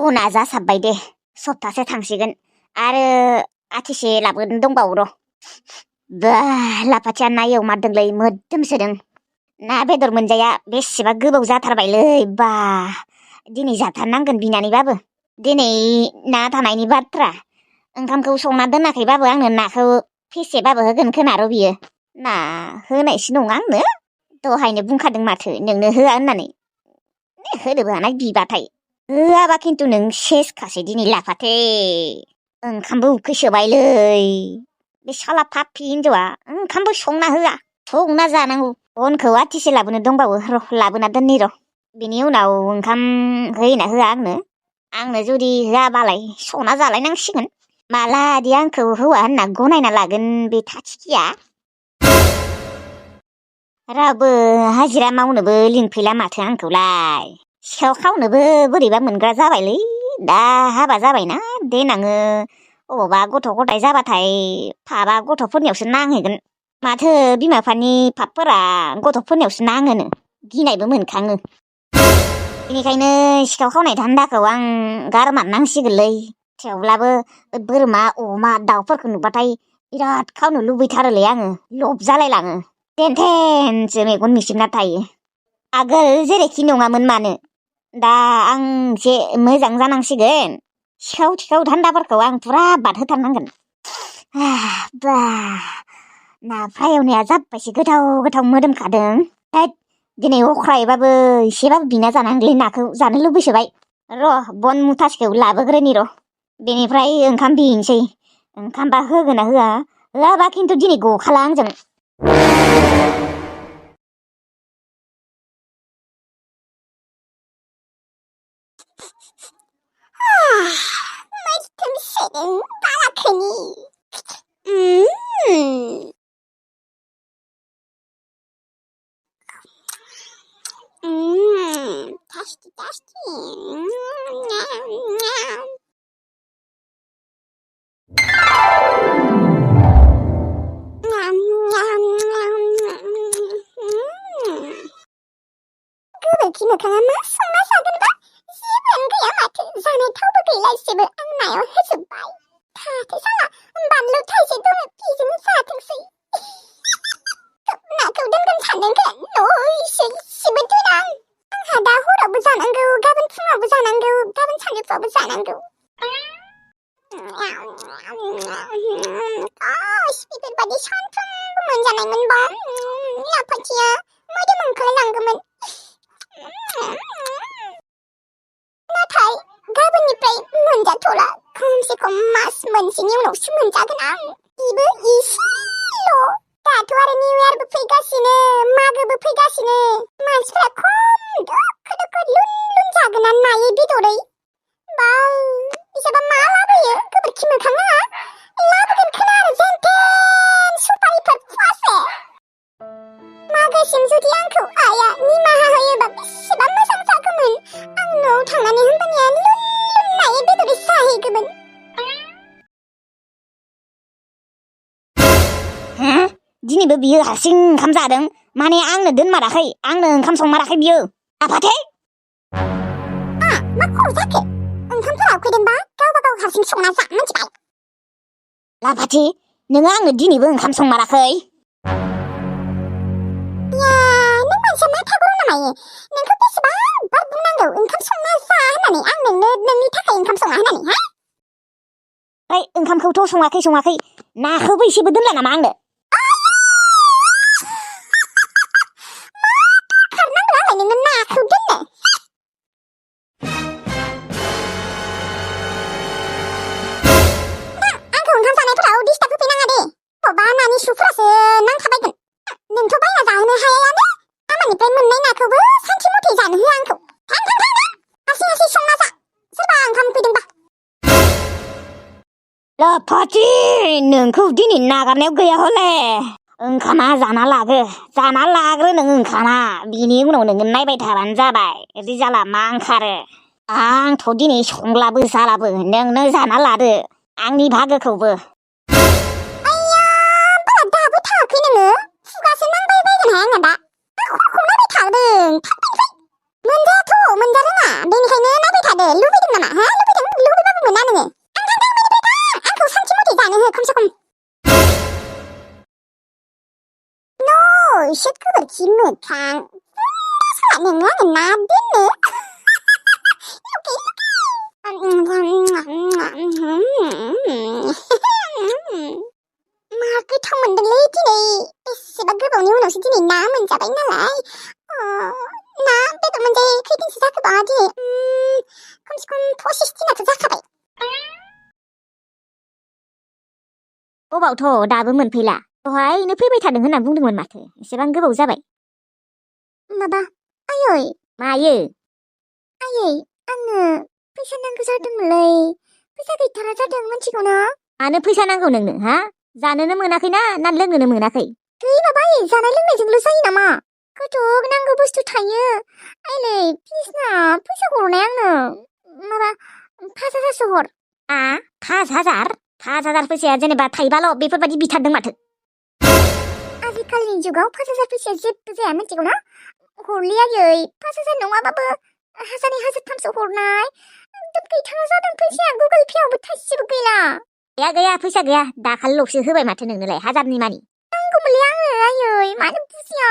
उना जासाबबाय दे सप्तासे थांसिगोन आरो आथिसे लाबोनो दंबावो र'। बा लाफाथिया ना एवमारदोंलै मोदोमसोदों। ना बेदर मोनजाया बेसेबा गोबाव जाथारबायलै बा दिनै जाथारनांगोन बिनानैबाबो। दिनै ना थानायनि बाथ्रा ओंखामखौ संना दोनाखैबाबो आंनो नाखौ फेसेबाबो होगोन खोना र' बियो। ना होनायसो नङा आंनो दहायनो बुंखादों माथो नोंनो होआ होननानै। होनोबो हानाय बिबाथाय होआबा खिन्थु नों सेसखासै दिनै लाफाथे ओंखामबो उखैसोबायलै बे साला फाफि हिनजावआ ओंखामबो संना होआ संना जानांगौ। बनखौ आथिसे लाबोनो दंबावो र' लाबोना दोननि र'। बिनि उनाव ओंखाम होयोना होआ आंनो जुदि होआबालाय संना जालायनांसिगोन। मालादि आंखौ हौवा होनना गनायना लागोन बे थाथिखिया। रावबो हाजिरा मावनोबो लिंफैला माथो आंखौलाय। सिखाव खावनोबो बोरैबा मोनग्रा जाबायलै दा हाबा जाबायना देनाङो अबावबा गथ' गथाय जाबाथाय फाबा गथ'फोरनियावसो नांहैगोन। माथो बिमा बिफानि फाफफोरा गथ'फोरनियावसो नाङोनो गिनायबो मोनखाङो। बेनिखायनो सिखाव खावनाय धान्दाखौ आं गारमारनांसिगोनलै। थेवब्लाबो बोरमा अमा दाउफोरखौ नुबाथाय बिराद खावनो लुबैथारोलै आङो लब जालायलाङो। थेनथेनसो मेगन मिसिबना थायो। आगोल जेरैखि नङामोन मानो दा आं एसे मोजां जानांसिगोन। सिखाव थिखाव धान्दाफोरखौ आं फुरा बादहोथारनांगोन। बा ना फ्राय एवनाया जाब्बायसो गोथाव गोथाव मोदोमखादों। हैद दिनै अख्रायैबाबो एसेबाबो बिना जानांगोनलै नाखौ जानो लुबैसोबाय। र' बन मुथासेखौ लाबोग्रोनि र'। बेनिफ्राय ओंखाम बिनोसै। ओंखामबा होगोना होआ होआबा खिन्थु दिनै गखाला आंजों। मोदोमसोदों बालाखोनि। tasty tasty. गोबोरखि मोखाङा मा संना जागोनबा जेबोआनो गैया माथो जानाय थावबो गैला एसेबो आं नायाव होजोब्बाय। थाथो साला बानलु थाइसे दङ बेजोंनो जाथोंसै। नाखौ दोनगोन सानदोंगोन न'इसे इसेबो दोना आं। आंहा दा हरावबो जानांगौ गाबोन फुङावबो जानांगौ गाबोन सानजौफुआवबो जानांगौ। बेफोरबादि सानफ्रोमबो मोनजानाय मोनबा लाफाथिया मोदोम ओंखारलांगौमोन। नाथाय गाबोननिफ्राय मोनजाथ'ला खमसे खम मास मोनसेनि उनावसो मोनजागोन आं। बेबो इसेल'। दाथ' आरो निउ इयारबो फैगासिनो मागोबो फैगासिनो मानसिफ्रा खम दोखो दोखो लुन लुन जागोना नायै बेदरै। बा बिसोरबा मा लाबोयो गोबोरखि मोखाङा लाबोगोन खोना आरो जेनथेन सुपारिफोर फुवासे। मागोसिम जुदि आंखौ आइया निमाहा होयोबा बेसेबा मोजां जागौमोन। आं न'आव थांनानै होनबानिया लुन लुन नायै बेदरै जाहैगौमोन। दिनैबो बियो हारसिं ओंखाम जादों माने आंनो दोनमाराखै आंनो ओंखाम संमाराखै बियो। आफाथे मा खर जाखो ओंखामफोरा उखैदोंबा गावबा गाव हारसिं संना जा मिथिबाय। लाफाथि नोङो आंनो दिनैबो ओंखाम संमाराखै। नों मानसिया मा थागौ नामायो नोंखौ बेसेबां बार बुंनांगौ ओंखाम संना जा होननानै आं नोंनि थाखाय ओंखाम सङा होननानै हा? ओमफ्राय ओंखामखौथ' सङाखै नाखौबो एसेबो दोनला नामा आंनो? नोंनो नाखौ दोननो आंखौ ओंखाम जानायफोराव डिस्टार्ब होफैनाङा दे। बबेबा नानि सुफोरासो नांखाबायगोन। नोंथ' बायना जाहोनो हायायानो आमानिफ्राय मोननाय नाखौबो सानसे मथे जानो होआ आंखौ। थां हारसिं हारसिं संना जा सोरबा ओंखाम उखैदोंबा। लाफाथि नोंखौ दिनै नागारनायाव गैया हले। ओंखामा जाना लाग्रो नों ओंखामा बिनि उनाव नोङो नायबाय थाबानो जाबाय रिजाल्टआ मा ओंखारो। आंथ' दिनै संलाबो जालाबो नोंनो जाना लादो आंनि भागोखौबो। आइया बारा दाबो थाङाखै नोङो खुगासो नांबाय बायगोन हाय आंना दा खरखौ नायबाय थादों थाबैनो मोनजायाथ' मोनजारोङा बेनिखायनो नायबाय थादों। दे लुबैदों नामा हा लुबैदों लुबैबाबो मोना नोङो आं थांदों बेनिफ्राय थां आंखौ सानसे मथे जानो हो खमसे खम एसे गोबोरखि मोखां नोङो आङो ना दोननो मा गोथाव मोनदोंलै दिनै बेसेबा गोबावनि उनावसो दिनै ना मोनजाबाय नालाय ना बेदर मोनजायै खैदिनसो जाखोबा दिनै खमसे खम 25 दिनाथ' जाखाबाय अबावथ' दाबो मोनफैला दहायनो फैबाय थादों होनना बुंदोंमोन माथो एसेबां गोबाव जाबाय माबा आयै मायो आयै आंनो फैसा नांगौ जादोंमोनलै फैसा गैथारा जादों मिथिगौना मानो फैसा नांगौ नोंनो हा जानोनो मोनाखैना ना लोंनोनो मोनाखै माबा आयै जानाय लोंनायजोंल' जायो नामा कत' नांगौ बुस्थु थायो आइलै प्लिज ना फैसा हरनाय आंनो माबा 5,000सो हर 5,000 फैसाया जेनेबा थाइबाल' बेफोरबायदि बिथारदों माथो आजिखालिनि जुगाव 5,000 फैसाया जेबो जाया मिथिगौना हरलै आयै 5,000 नङाबाबो 1,000 1,003सो हरनाय एकदम गैथारा जादों फैसाया गुगोल पेआवबो थाइसेबो गैला गैया फैसा गैया दाखालिल'सो होबाय माथो नोंनोलाय 1,000नि मानि नांगौमोनलै आंनो आयै मानो बुजिया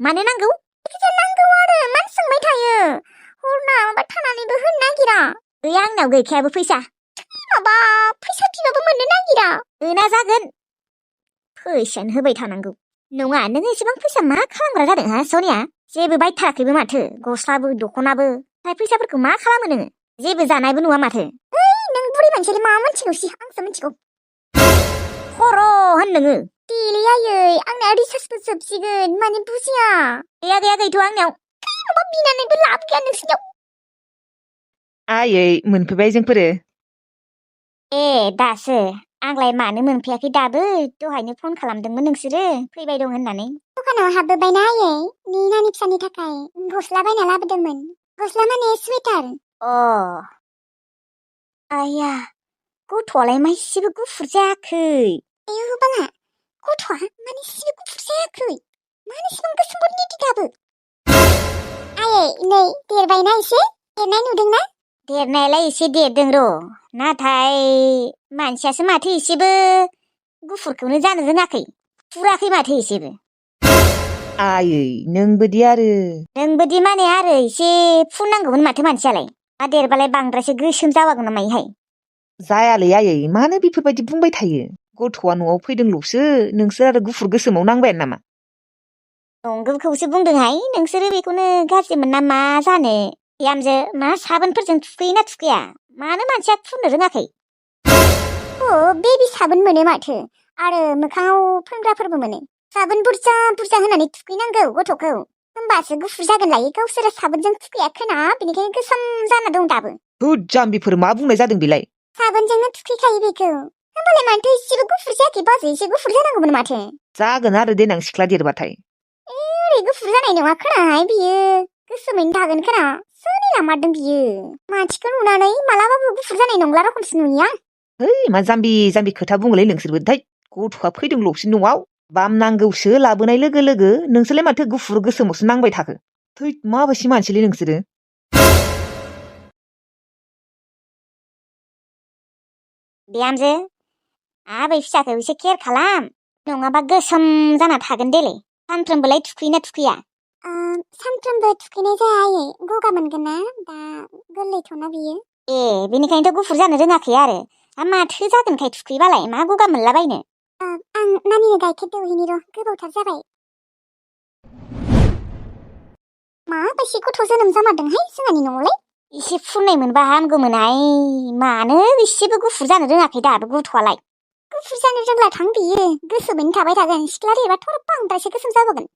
मानो नांगौ फैसा नांगौ आरो मानो सोंबाय थायो हरना माबा थानानैबो होनो नागिरा गैया आंनाव गैखायाबो फैसा माबा फैसा बिबाबो मोननो नागिरा मोना जागोन फैसायानो होबाय थानांगौ नङा नों एसेबां फैसा मा खालामग्रा जादों हा सनिया जेबो बायथाराखैबो माथो गस्लाबो दख'नाबो ओमफ्राय फैसाफोरखौ मा खालामो नोङो जेबो जानायबो नङा माथो नों बुरि मानसियालाय मा मिथिगौसि आंसो मिथिगौ खर' होन नोङो देलै आयै आंना रिसार्जबो जोबसिगोन माने बुजिया गैया गैथ'आ आंनियाव माबा बिनानैबो लाब गैया नोंसिनियाव आयै मोनफैबाय जोंफोरो ए दासो आंलाय मानो मोनफैयाखै दाबो दहायनो फन खालामदोंमोन नोंसोरो फैबाय दं होननानै दखानाव हाबबोबायना आयै नि नानि फिसानि थाखाय गस्ला बायना लाबोदोंमोन गस्ला माने स्वेटार आया गथ'आलाय मा एसेबो गुफुर जायाखै आयौ बाला गथ'आ माने एसेबो गुफुर जायाखै मानो एसेबां गोसोम निदि दाबो आयै नै देरबायना एसे देरनाय नुदोंना देरनायालाय एसे देरदों र' नाथाय मानसियासो माथो एसेबो गुफुरखौनो जानो रोङाखै फुराखै माथो एसेबो आयै नोंबोदि माने आरो एसे फुननांगौमोन माथो मानसियालाय मा देरबालाय बांद्रायसो गोसोम जाबागोन ना मायोहाय जायालै आयै मानो बेफोरबायदि बुंबाय थायो गथ'आ न'आव फैदोंल'सो नोंसोर आरो गुफुर गोसोमाव नांबायानो नामा नंगौखौसो बुंदोंहाय नोंसोरो बेखौनो गाज्रि मोनना मा जानो बिहामजो मा साबोनफोरजों थुखैयोना थुखैया मानो मानसिया फुननो रोङाखै बेबि साबोन मोनो माथो आरो मोखाङाव फोनग्राफोरबो मोनो साबोन बुरजा बुरजा होनानै थुखैनांगौ गथ'खौ होमबासो गुफुर जागोन लायो गावसोरा साबोनजों थुखैयाखैना बेनिखायनो गोसोम जाना दं दाबो होद जाम्बिफोर मा बुंनाय जादों बेलाय साबोनजोंनो थुखैखायो बेखौ होमबालाय मानोथो एसेबो गुफुर जायाखै बाजै एसे गुफुर जानांगौमोन माथो जागोन आरो देनां सिख्ला देरबाथाय ओरै गुफुर जानाय नङा खोनाहाय बियो गोसोमैनो थागोन खोना सोरनि लामारदों बियो मानसिखौ नुनानै मालाबाबो गुफुर जानाय नंला रखमसो नुयो आं है मा जाम्बि खोथा बुङोलै नोंसोरबो थै गथ'आ फैदोंल'सो न'आव बाम नांगौसो लाबोनाय लोगो लोगो नोंसोरलाय माथो गुफुर गोसोमावसो नांबाय थाखो थै माबायदि मानसिलै नोंसोरो बिहामजो आबै फिसाखौ एसे केयार खालाम नङाबा गोसोम जाना थागोन देलै सानफ्रोमबोलाय थुखैयोना थुखैया सानफ्रोमबो थुखैनाय जाया आयै गगा मोनगोन ना दा गोरलैथ'ना बियो बेनिखायनोथ' गुफुर जानो रोङाखै आरो माथो जागोनखाय थुखैबालाय मा गगा मोनलाबायनो आं नानिनो गाइखेर दौहैनि र' गोबावथार जाबाय माबायदि गथ' जोनोम जामारदोंहाय जोंहानि न'आवलाय एसे फुननाय मोनबा हामगौमोनहाय मानो एसेबो गुफुर जानो रोङाखै दाबो गथ'आलाय गुफुर जानो रोंला थां बियो गोसोमैनो थाबाय थागोन सिख्ला देरबाथ' आरो बांद्रायसो गोसोम जाबोगोन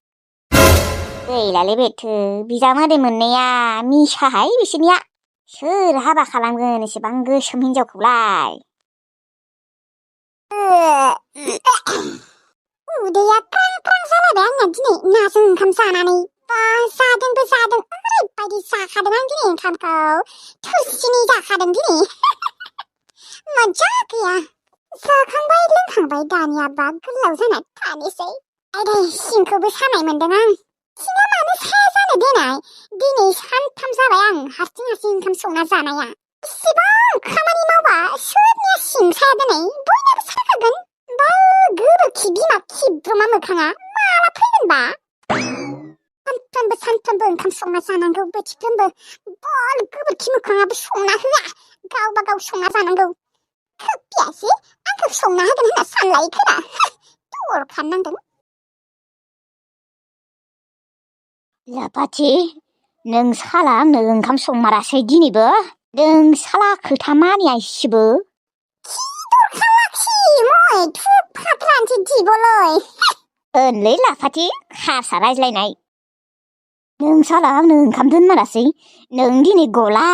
गैलालै बेथो बिजामादै मोननाया मिसाहाय बिसोरनिया सोर हाबा खालामगोन एसेबां गोसोम हिनजावखौलाय उदैया ख्रां ख्रां जालायबाय आंना दिनै नाजों ओंखाम जानानै जादोंबो जादों ओरैबायदि जाखादों आं दिनै ओंखामखौ थोरसिनै जाखादों दिनै मजा गैया जाखांबाय लोंखांबाय दानियाबा गोलाव जाना थानोसै आयदै सिंखौबो सानाय मोनदों आं मानो साया जानो देनाय दिनै सानथाम जाबाय आं हारसिं ओंखाम संना जानाया इसेबां खामानि मावबा सोरनिया सिं साया दिनै बयनाबो साखागोन बा गोबोरखि बिमा खिब्रमा मोखाङा माला फैगोन बा सानफ्रोमबो ओंखाम संना जानांगौ बोथिफ्रोमबो बल गोबोरखि मोखाङाबो संना होआ गावबा गाव संना जानांगौ खोपियासो आंखौ संना होगोन होनना सानलायो खोरा दरखार नांदों लापाथि नों साला आंनो ओंखाम संमारासै दिनैबो नों साला खोथा मानिया इसेबो मय थुप फाथ्रानोसै दिबलै ओनलै लापाथि हारसा रायज्लायनाय नों साला आंनो ओंखाम दोनमारासै नों दिनै गला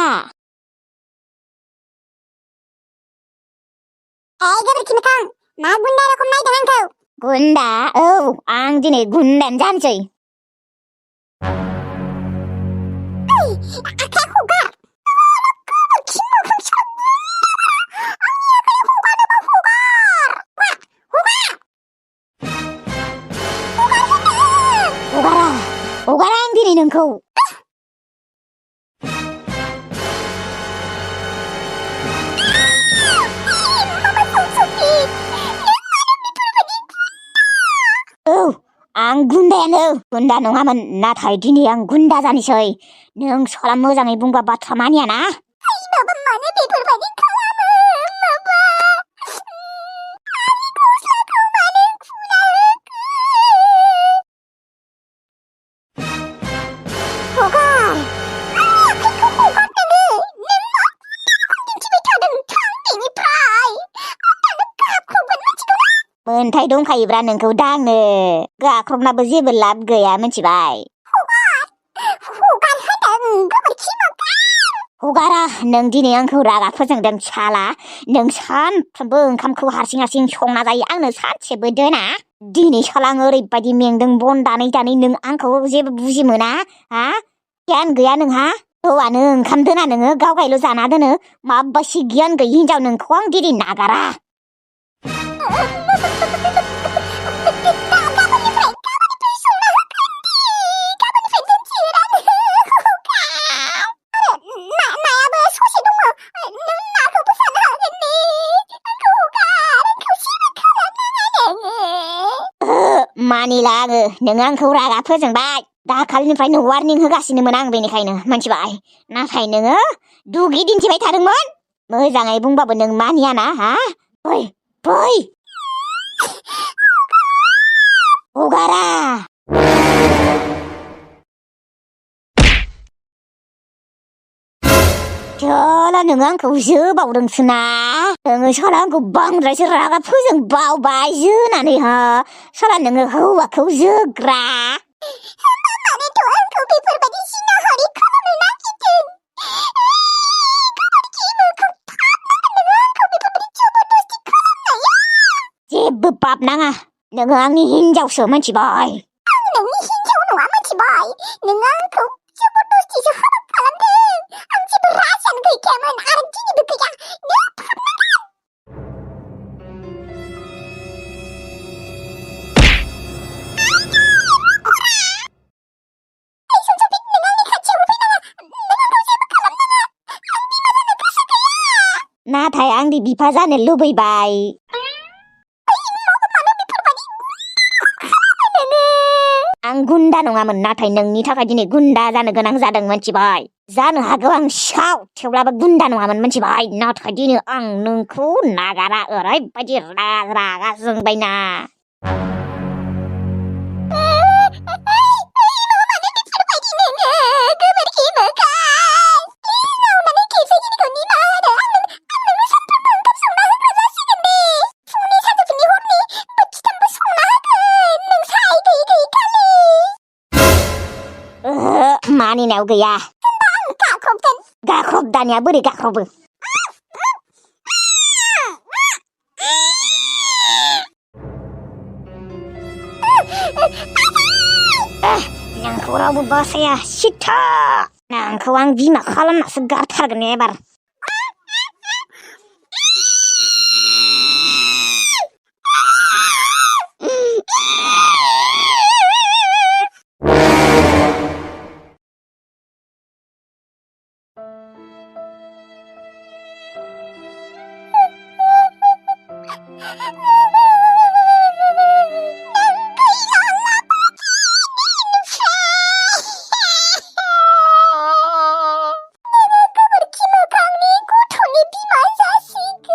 गोबोरखि मोखां मा गुन्दा रखम नायदों आंखौ गुन्दा औ आं दिनै गुन्दायानो जानोसै आखाइ हगार गोबोरखि मोखां आंनि आखाइ हगारोबा हगारा आं दिनै नोंखौ औ आं गुन्दायानो गुन्दा नङामोन नाथाय दिनै आं गुन्दा जानोसै नों साला मोजाङै बुंबा बाथ्रा मानियाना माबा मानो बेफोरबायदि खालामो माबा आंनि गस्लाखौ मानो खुना हगार आंनि आखाइखौ हगार नोङो नों मा दिन्थिबाय थादों थां बेनिफ्राय आंनो गाबख्रबगोन मिथिगौ मोनथाय दंखायोब्रा नोंखौ दांनो गाख्रबनाबो जेबो लाब गैया मिथिबाय हगारा नों दिनै आंखौ रागा फोजोंदों साला नों सानफ्रोमबो ओंखामखौ हारसिं संना जायो आंनो सानसेबो दोना दिनै साला आं ओरैबायदि मेंदों बन दानै नों आंखौ जेबो बुजि मोना हा गियान गैया नोंहा हौवानो ओंखाम दोना नोङो गावगायल' जाना दोनो माबायसि गियान गैयि हिनजाव नोंखौ आं दिनै नागारा मानिला आङो नों आंखौ रागा फोजोंबाय दाखालिनिफ्रायनो वार्निं होगासिनोमोन आं बेनिखायनो मिथिबाय नाथाय नोङो दुगि दिन्थिबाय थादोंमोन मोजाङै बुंबाबो नों मानियाना हा फै हगारा साला नोङो आंखौ जोबावदोंसो ना नोङो साला आंखौ बांद्रायसो रागा फोजोंबावबाय जोनानै हा साला नोङो हौवाखौ जोग्रा मानोथ' आंखौ बेफोरबायदि जिनाहारि खालामनो नागिरदों जेबो पाप नाङा नोङो आंनि हिनजावसो मिथिबाय आं नोंनि हिनजाव नङा मिथिबाय नों आंखौ जबरदस्तिसो हाबा खालामदों आं जेबो राजानो गैखायामोन आरो दिनैबो गैया नों फाबनांगोन नाथाय आंनि बिफा जानो लुबैबाय आं गुन्दा नङामोन नाथाय नोंनि थाखाय दिनै गुन्दा जानो गोनां जादों मिथिबाय जानो हागौ आं सिखाव थेवब्लाबो गुन्दा नङामोन मिथिबाय नाथाय दिनै आं नोंखौ नागारा ओरैबायदि रागा जोंबायना मानिनायाव गैया गाख्रब दानिया बोरै गाख्रबो नोंखौ रावबो बासाया सिथा नोंखौ आं बिमा खालामनासो गारथारगोन एबार 김우강님 고통의 비만 자식은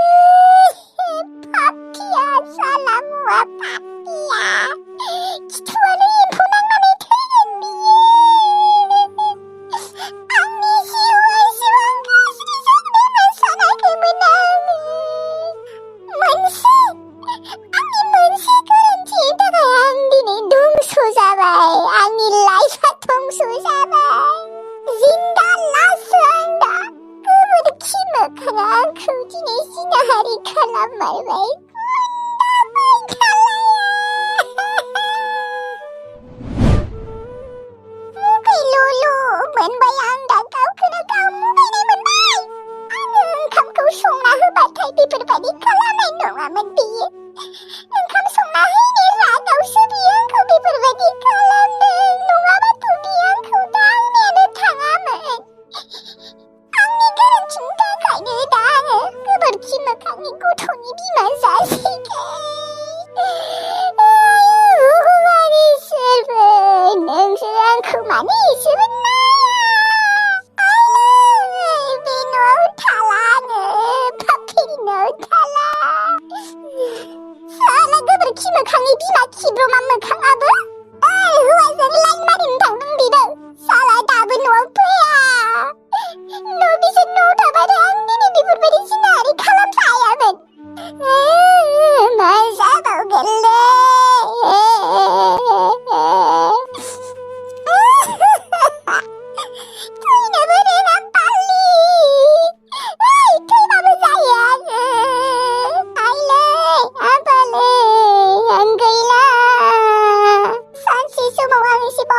파피야 살라무와 파피야 기초와는 보낭만에 되겠니 악미시와 시원가시리 성대만 사나그문나는 먼시 악미 먼시 그런지에다가 악미네 농소자바이 악미 라이파 통소자바이 린달라스한다 그보다 키먹하나 그진의 시나하리 칼라말바이 Lulu, mình bay ăn đã cao cứ đã cao muốn bay này mình bay. Anh không cầu sung là hư bài thay đi phải đi cả là này nữa mà mình đi. Anh không sung là hư đi là đâu sư đi anh không đi phải đi cả là mình nữa mà tu đi anh không đang nè để thằng à mình. Anh đi cái lần chúng ta phải đi đang cứ bật khi mà khẳng định cô thôn đi mà ra gì kì. 능수한 그만이 있으면 나야 비누 탈라는 파피리 너 탈라 살아그브르 키면 강이 비마 키브로만 뭐 강아브 후와서 란마린 당능비르 살아다브 노프야 노비스 노다바르 앙니니 비브르베리 시나리 칼람 사야은 마사보길래 토이나버려라 빨리 아이 토이나버 사야그 아이래 아발레 안그이라 산시수모 왕시봉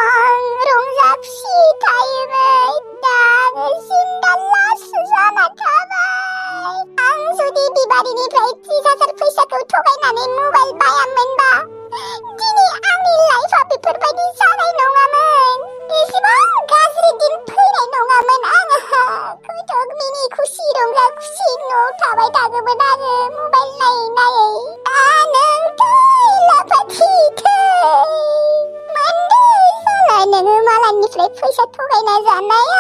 롱잡시 타임을 나는 신달라 수사나타바이 앙수디 비바리니 브레이티 사사르 푸샤크 토가이나니 모바일 바야맨바 디니 아미 라이프 비프르바디 사나이 농아문 이시봉 가스리딘 프레 농아문 앙아 구독 미니 구시롱가 구시노 타바이 다그보다그 모바일 나이 나이 아능 토일라파티트 만두 살아는 음알한니 프레 푸샤 토가이나잖아요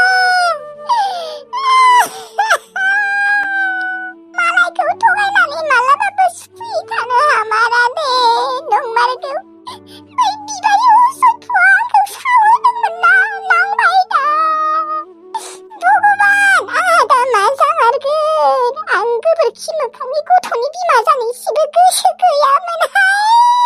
말아그 토가이나니 말라바부 스피타는 하마라네 농마르그 왜 비바리 옷을 부하고 사오는 문나 낭바이다 누구만 아다 만상하르그 안급을 키무강이 고통이 비마자니 시브그 시그야만 하이